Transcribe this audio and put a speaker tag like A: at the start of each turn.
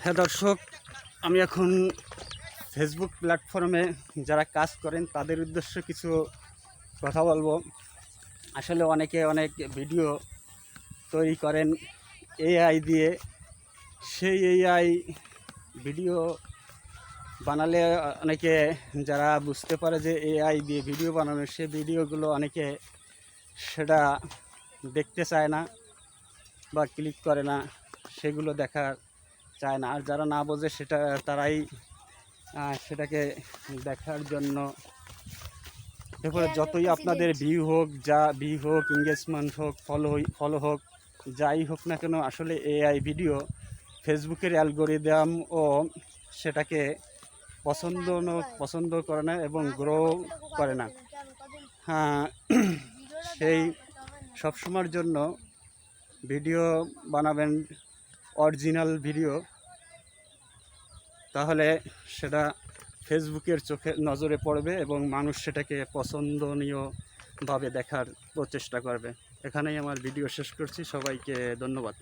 A: হ্যাঁ দর্শক, আমি এখন ফেসবুক প্ল্যাটফর্মে যারা কাজ করেন তাদের উদ্দেশ্যে কিছু কথা বলবো। আসলে অনেকে অনেক ভিডিও তৈরি করেন এআই দিয়ে। সেই এআই ভিডিও বানালে অনেকে যারা বুঝতে পারে যে এআই দিয়ে ভিডিও বানানো, সে ভিডিওগুলো অনেকে সেটা দেখতে চায় না বা ক্লিক করে না, সেগুলো দেখার চায় না। আর যারা না বোঝে তারাই সেটাকে দেখার জন্য এরপরে যতই আপনাদের ভিউ হোক, এঙ্গেজমেন্ট হোক, ফলো হোক, যাই হোক না কেন, আসলে এআই ভিডিও ফেসবুকের অ্যালগরিদম ও সেটাকে পছন্দ করে না এবং গ্রো করে না। হ্যাঁ, সেই সবসময়ের জন্য ভিডিও বানাবেন অরিজিনাল ভিডিও, তাহলে সেটা ফেসবুকের নজরে পড়বে এবং মানুষ সেটাকে পছন্দনীয়ভাবে দেখার প্রচেষ্টা করবে। এখানেই আমার ভিডিও শেষ করছি। সবাইকে ধন্যবাদ।